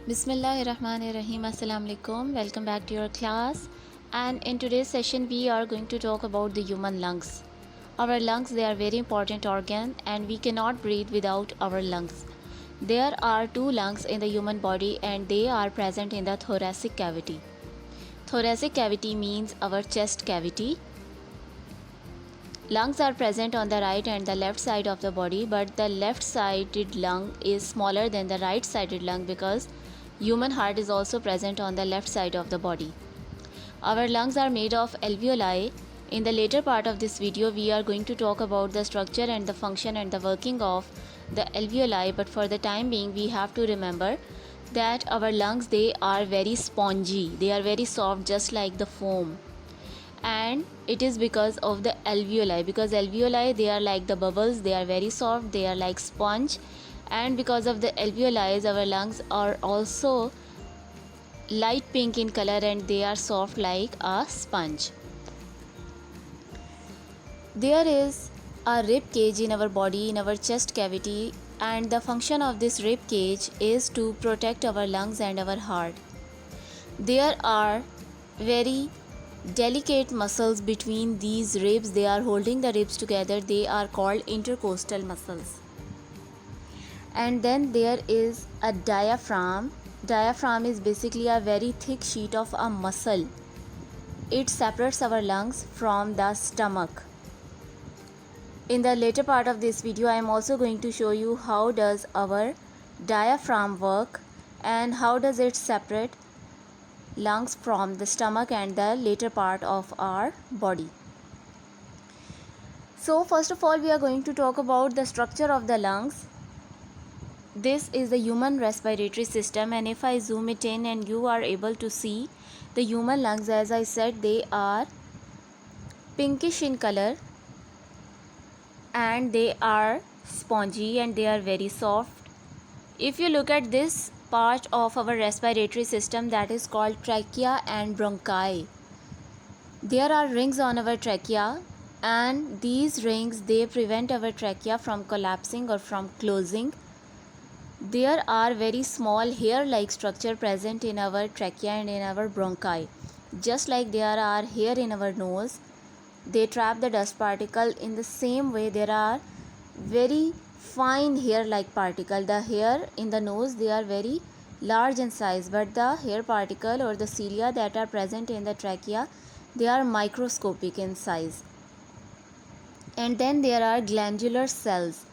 Bismillahirrahmanirrahim. Assalamu alaikum. Welcome back to your class. And in today's session, we are going to talk about the human lungs. Our lungs, they are very important organ, and we cannot breathe without our lungs. There are two lungs in the human body, and they are present in the thoracic cavity. Thoracic cavity means our chest cavity. Lungs are present on the right and the left side of the body, but the left sided lung is smaller than the right sided lung because human heart is also present on the left side of the body. Our lungs are made of alveoli. In the later part of this video, we are going to talk about the structure and the function and the working of the alveoli, but for the time being, we have to remember that our lungs, they are very spongy. They are very soft, just like the foam, and it is because of the alveoli, because alveoli, they are like the bubbles, they are very soft, they are like sponge, and because of the alveoli, our lungs are also light pink in color and they are soft like a sponge. There is a rib cage in our body, in our chest cavity, and the function of this rib cage is to protect our lungs and our heart. There are very delicate muscles between these ribs. They are holding the ribs together. They are called intercostal muscles. And then there is a diaphragm. Diaphragm is basically a very thick sheet of a muscle. It separates our lungs from the stomach. In the later part of this video, I am also going to show you how does our diaphragm work and how does it separate lungs from the stomach and the later part of our body. So first of all, we are going to talk about the structure of the lungs. This is the human respiratory system, and if I zoom it in and you are able to see the human lungs, as I said, they are pinkish in color and they are spongy and they are very soft. If you look at this part of our respiratory system, that is called trachea and bronchi. There are rings on our trachea, and these rings, they prevent our trachea from collapsing or from closing. There are very small hair-like structure present in our trachea and in our bronchi. Just like there are hair in our nose, they trap the dust particle. In the same way, there are very fine hair-like particle. The hair in the nose, they are very large in size, but the hair particle or the cilia that are present in the trachea, they are microscopic in size. And then there are glandular cells.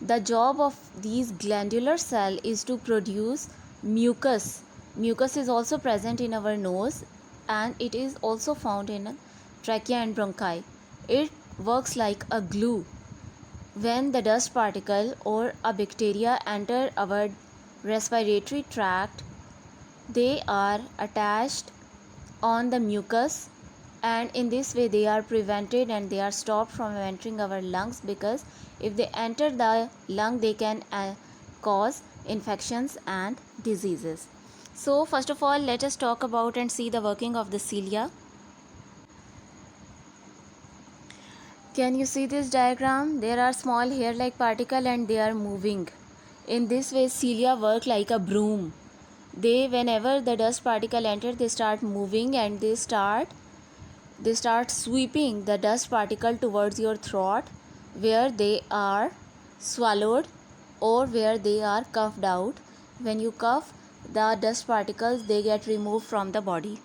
The job of these glandular cells is to produce mucus. Mucus is also present in our nose and it is also found in trachea and bronchi. It works like a glue. When the dust particle or a bacteria enter our respiratory tract, they are attached on the mucus, and in this way they are prevented and they are stopped from entering our lungs, because if they enter the lung, they can cause infections and diseases. So first of all, let us talk about and see the working of the cilia. Can you see this diagram? There are small hair-like particles and they are moving. In this way, cilia work like a broom. They, whenever the dust particle enter, they start moving and they start sweeping the dust particle towards your throat, where they are swallowed or where they are coughed out. When you cough, the dust particles, they get removed from the body.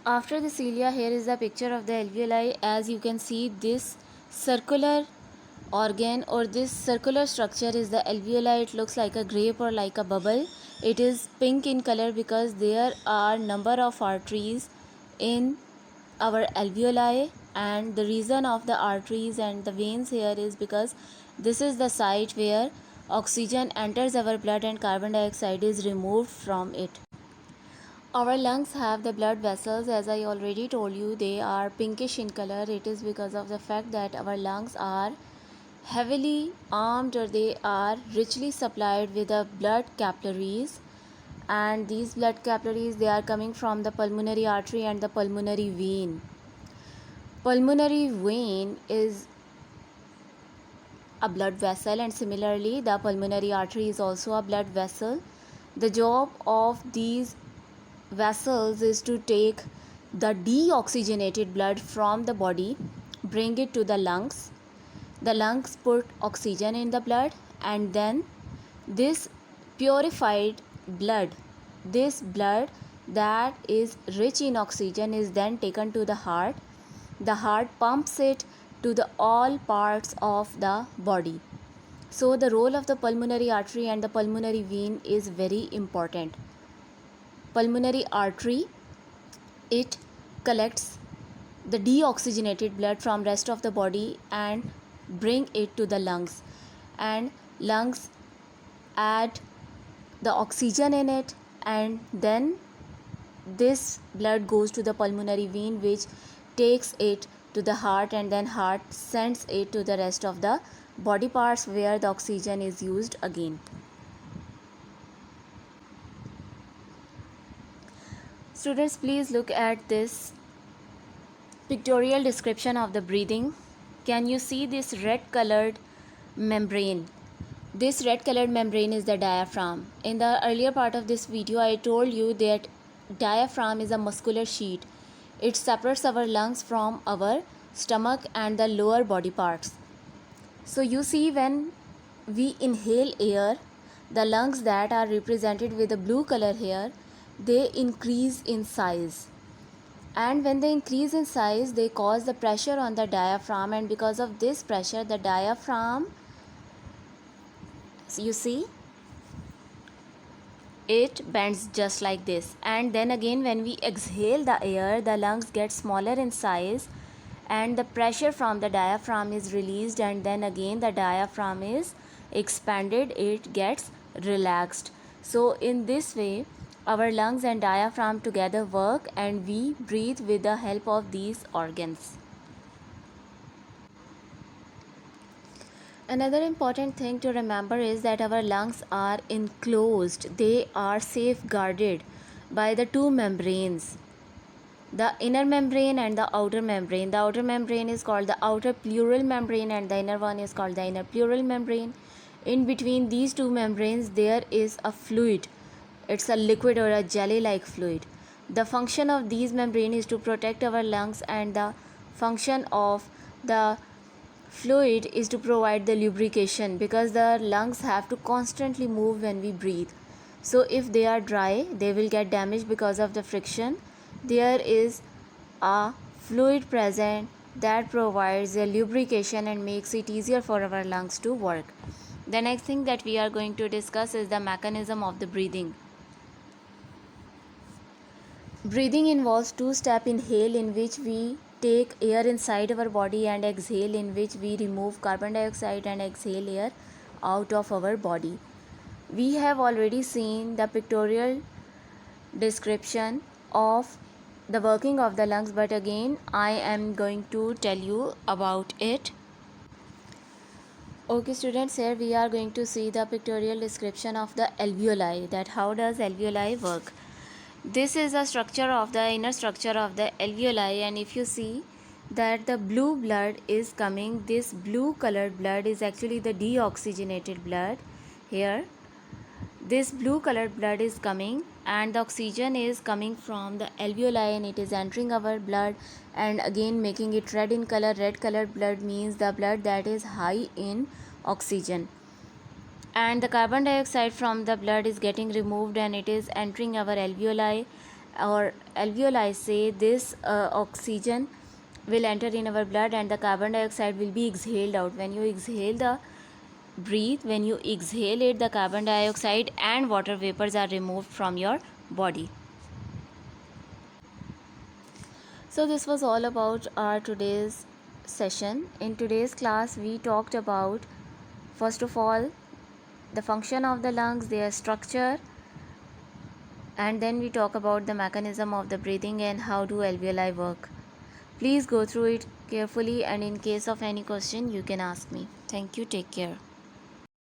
After the cilia, here is the picture of the alveoli. As you can see, this circular organ or this circular structure is the alveoli. It looks like a grape or like a bubble. It is pink in color because there are number of arteries in our alveoli, and the reason of the arteries and the veins here is because this is the site where oxygen enters our blood and carbon dioxide is removed from it. Our lungs have the blood vessels. As I already told you, they are pinkish in color. It is because of the fact that our lungs are heavily armed, or they are richly supplied with the blood capillaries, and these blood capillaries, they are coming from the pulmonary artery and the pulmonary vein. Pulmonary vein is a blood vessel, and similarly the pulmonary artery is also a blood vessel. The job of these vessels is to take the deoxygenated blood from the body, bring it to the lungs. The lungs put oxygen in the blood, and then this purified blood, this blood that is rich in oxygen, is then taken to the heart. The heart pumps it to the all parts of the body. So the role of the pulmonary artery and the pulmonary vein is very important. Pulmonary artery, it collects the deoxygenated blood from rest of the body and bring it to the lungs, and lungs add the oxygen in it, and then this blood goes to the pulmonary vein, which takes it to the heart, and then heart sends it to the rest of the body parts where the oxygen is used again. Students, please look at this pictorial description of the breathing. Can you see this red colored membrane? This red colored membrane is the diaphragm. In the earlier part of this video, I told you that diaphragm is a muscular sheet. It separates our lungs from our stomach and the lower body parts. So you see, when we inhale air, the lungs that are represented with the blue color here, they increase in size. And when they increase in size, they cause the pressure on the diaphragm, and because of this pressure, the diaphragm, you see, it bends just like this. And then again, when we exhale the air, the lungs get smaller in size, and the pressure from the diaphragm is released, and then again the diaphragm is expanded, it gets relaxed. So in this way, our lungs and diaphragm together work, and we breathe with the help of these organs. Another important thing to remember is that our lungs are enclosed, they are safeguarded by the two membranes, the inner membrane and the outer membrane. The outer membrane is called the outer pleural membrane, and the inner one is called the inner pleural membrane. In between these two membranes, there is a fluid. It's a liquid or a jelly-like fluid. The function of these membranes is to protect our lungs, and the function of the fluid is to provide the lubrication, because the lungs have to constantly move when we breathe. So if they are dry, they will get damaged because of the friction. There is a fluid present that provides a lubrication and makes it easier for our lungs to work. The next thing that we are going to discuss is the mechanism of the breathing. Breathing involves two-step inhale, in which we take air inside our body, and exhale, in which we remove carbon dioxide and exhale air out of our body. We have already seen the pictorial description of the working of the lungs, but again I am going to tell you about it. Okay students, here we are going to see the pictorial description of the alveoli, that how does alveoli work. This is a structure of the inner structure of the alveoli, and if you see that the blue blood is coming, this blue colored blood is actually the deoxygenated blood. Here this blue colored blood is coming, and the oxygen is coming from the alveoli, and it is entering our blood and again making it red in color. Red colored blood means the blood that is high in oxygen, and the carbon dioxide from the blood is getting removed, and it is entering our alveoli. Our alveoli say this oxygen will enter in our blood, and the carbon dioxide will be exhaled out. When you when you exhale it, the carbon dioxide and water vapors are removed from your body. So this was all about our today's session. In today's class, we talked about, first of all, the function of the lungs, their structure, and then we talk about the mechanism of the breathing and how do alveoli work. Please go through it carefully, and in case of any question you can ask me. Thank you. Take care.